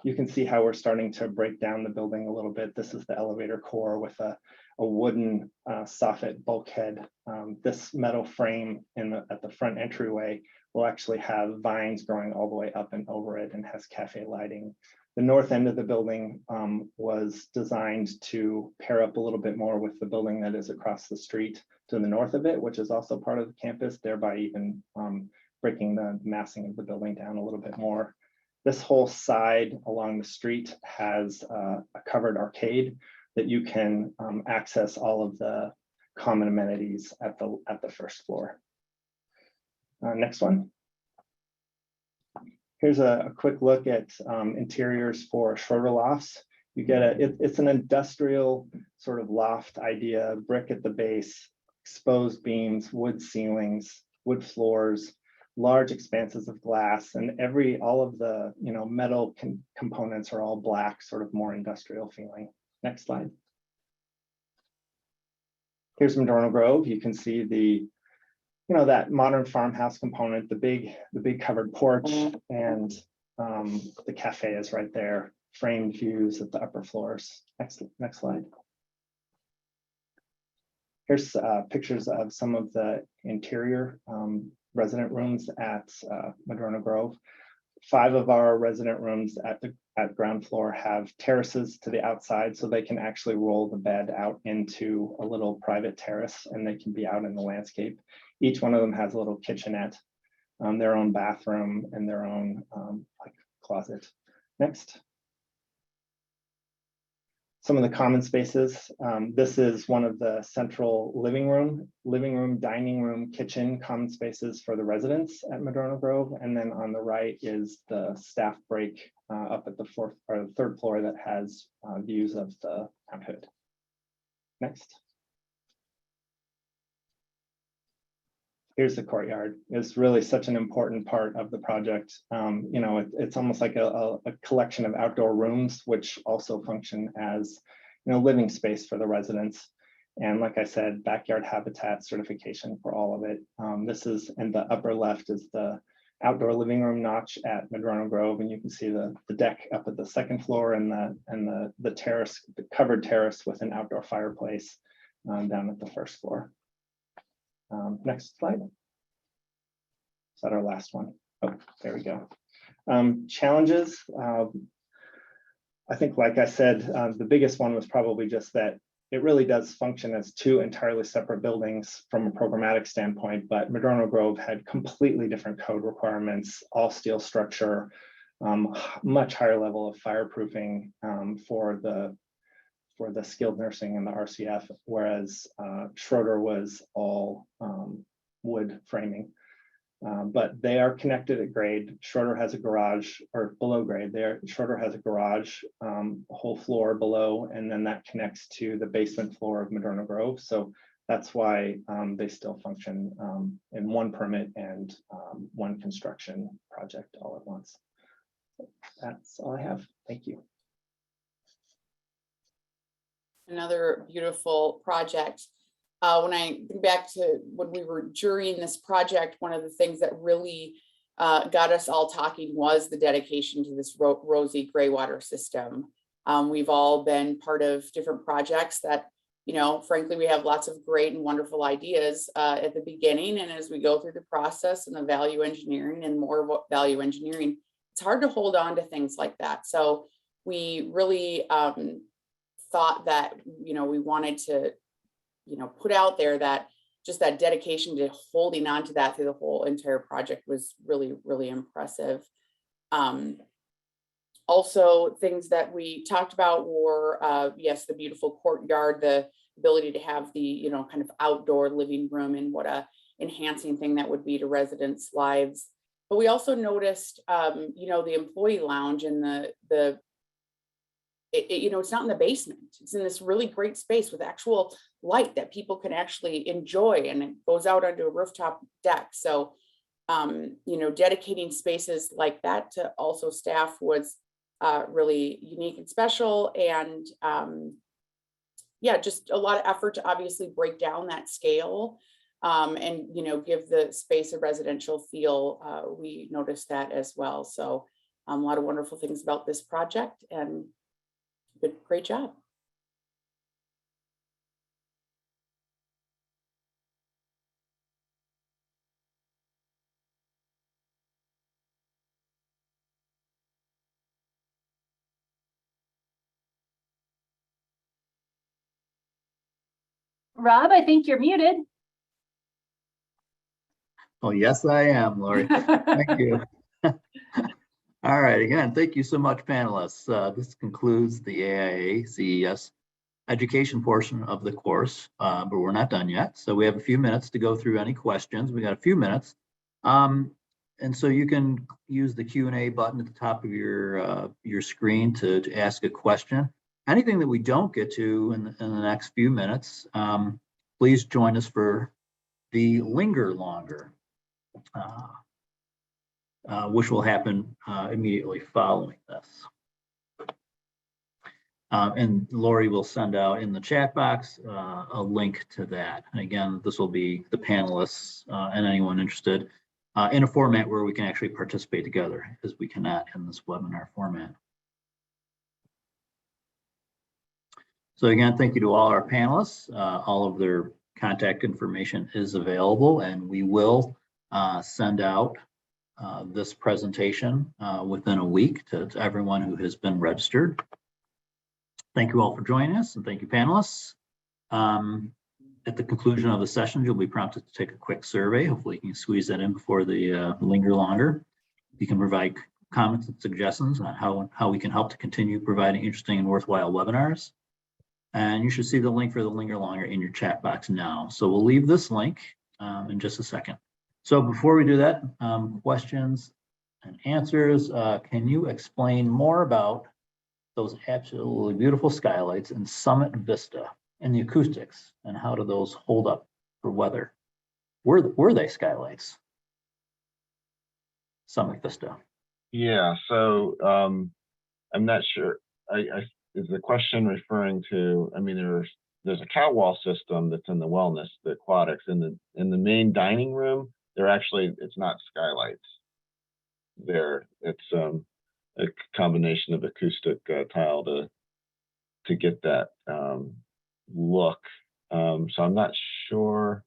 You can see how we're starting to break down the building a little bit. This is the elevator core with a wooden soffit bulkhead. This metal frame at the front entryway will actually have vines growing all the way up and over it and has cafe lighting. The north end of the building was designed to pair up a little bit more with the building that is across the street to the north of it, which is also part of the campus, thereby even breaking the massing of the building down a little bit more. This whole side along the street has a covered arcade that you can access all of the common amenities at the first floor. Next one. Here's a quick look at interiors for Schroeder lofts. You get it's an industrial sort of loft idea, brick at the base, exposed beams, wood ceilings, wood floors, large expanses of glass, and all of the metal components are all black, sort of more industrial feeling. Next slide. Here's Madrona Grove. You can see the that modern farmhouse component, the big covered porch, and the cafe is right there. Framed views at the upper floors. Next slide. Here's pictures of some of the interior resident rooms at Madrona Grove. 5 of our resident rooms at ground floor have terraces to the outside, so they can actually roll the bed out into a little private terrace and they can be out in the landscape. Each one of them has a little kitchenette, their own bathroom, and their own closet. Next. Some of the common spaces. This is one of the central living room, dining room, kitchen common spaces for the residents at Madrona Grove. And then on the right is the staff break up at the 4th or the 3rd floor that has views of the Mount Hood. Next. Here's the courtyard. It's really such an important part of the project. It's almost like a collection of outdoor rooms, which also function as living space for the residents. And like I said, backyard habitat certification for all of it. This is in the upper left is the outdoor living room notch at Madrona Grove, and you can see the deck up at the 2nd floor and the terrace, the covered terrace with an outdoor fireplace down at the 1st floor. Next slide. Is that our last one? Oh, there we go. Challenges. I think, like I said, the biggest one was probably just that it really does function as 2 entirely separate buildings from a programmatic standpoint, but Madrona Grove had completely different code requirements, all steel structure, much higher level of fireproofing for the skilled nursing and the RCF, whereas Schroeder was all wood framing. But they are connected at grade. Schroeder has a garage, or below grade there. Schroeder has a garage, a whole floor below, and then that connects to the basement floor of Madrona Grove. So that's why they still function in one permit and one construction project all at once. That's all I have. Thank you. Another beautiful project. When I think back to when we were jurying this project, one of the things that really got us all talking was the dedication to this rosy gray water system. We've all been part of different projects that, you know, frankly, we have lots of great and wonderful ideas at the beginning. And as we go through the process and the value engineering and more value engineering, it's hard to hold on to things like that. So we really thought that, you know, we wanted to, you know, put out there that just that dedication to holding on to that through the whole entire project was really, really impressive. Also, things that we talked about were, yes, the beautiful courtyard, the ability to have the, you know, kind of outdoor living room, and what a enhancing thing that would be to residents' lives. But we also noticed, you know, the employee lounge and you know, it's not in the basement. It's in this really great space with actual light that people can actually enjoy, and it goes out onto a rooftop deck. So, you know, dedicating spaces like that to also staff was really unique and special. And yeah, just a lot of effort to obviously break down that scale and, you know, give the space a residential feel. We noticed that as well. So a lot of wonderful things about this project, and great job. Rob, I think you're muted. Oh, yes, I am, Lori. Thank you. All right, again, thank you so much, panelists. This concludes the AIA CES education portion of the course, but we're not done yet. So we have a few minutes to go through any questions. We got a few minutes. And so you can use the Q&A button at the top of your screen to ask a question. Anything that we don't get to in the next few minutes, please join us for the Linger Longer, which will happen immediately following this. And Lori will send out in the chat box a link to that. And again, this will be the panelists and anyone interested in a format where we can actually participate together, because we cannot in this webinar format. So again, thank you to all our panelists. All of their contact information is available, and we will send out this presentation within a week to everyone who has been registered. Thank you all for joining us, and thank you, panelists. At the conclusion of the session, you'll be prompted to take a quick survey. Hopefully you can squeeze that in before the Linger Longer. You can provide comments and suggestions on how we can help to continue providing interesting and worthwhile webinars. And you should see the link for the Linger Longer in your chat box now. So we'll leave this link in just a second. So before we do that, questions and answers, can you explain more about those absolutely beautiful skylights in Summit Vista and the acoustics, and how do those hold up for weather? Were they skylights? Summit Vista. Yeah, so I'm not sure. Is the question referring to? I mean, there's a catwall system that's in the wellness, the aquatics, in the main dining room. It's not skylights. It's a combination of acoustic tile to get that look. So I'm not sure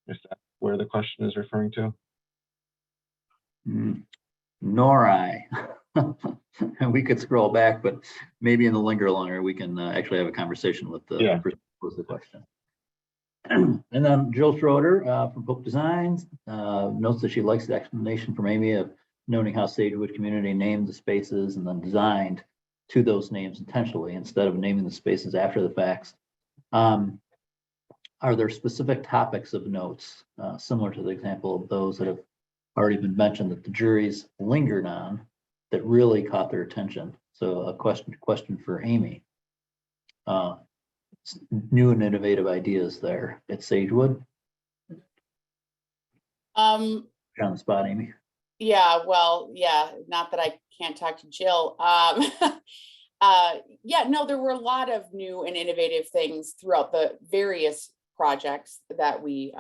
if that's where the question is referring to. Nor I. And we could scroll back, but maybe in the Linger Longer we can actually have a conversation with the person who posed the question. And then Jill Schroeder from Book Designs notes that she likes the explanation from Amy of noting how Sagewood community named the spaces and then designed to those names intentionally instead of naming the spaces after the facts. Are there specific topics of notes similar to the example of those that have already been mentioned that the juries lingered on that really caught their attention? So a question for Amy. new and innovative ideas there at Sagewood? Um, You're on the spot, Amy. yeah, well, yeah, not that I can't talk to Jill. Yeah, no, there were a lot of new and innovative things throughout the various projects that we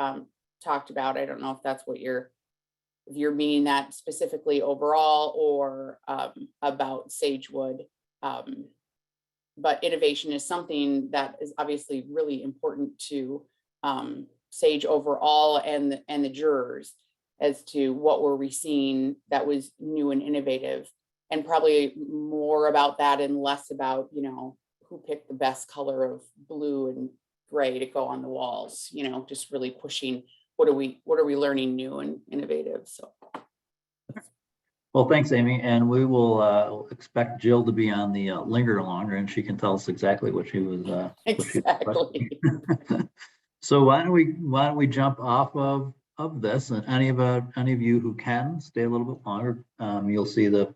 talked about. I don't know if that's what if you're meaning that specifically overall or about Sagewood. But innovation is something that is obviously really important to Sage overall and the jurors as to what were we seeing that was new and innovative, and probably more about that and less about, you know, who picked the best color of blue and gray to go on the walls, you know, just really pushing what are we learning new and innovative. So Well, thanks, Amy, and we will expect Jill to be on the linger longer, and she can tell us exactly what she was. exactly. So why don't we jump off of this, and any of you who can stay a little bit longer, you'll see the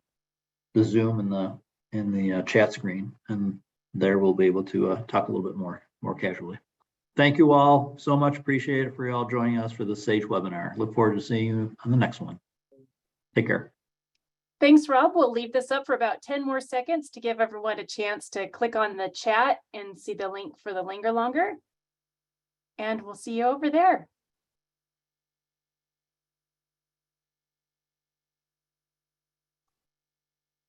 Zoom in the chat screen, and there we'll be able to talk a little bit more casually. Thank you all so much. Appreciate it for you all joining us for the Sage webinar. Look forward to seeing you on the next one. Take care. Thanks, Rob. We'll leave this up for about 10 more seconds to give everyone a chance to click on the chat and see the link for the linger longer. And we'll see you over there.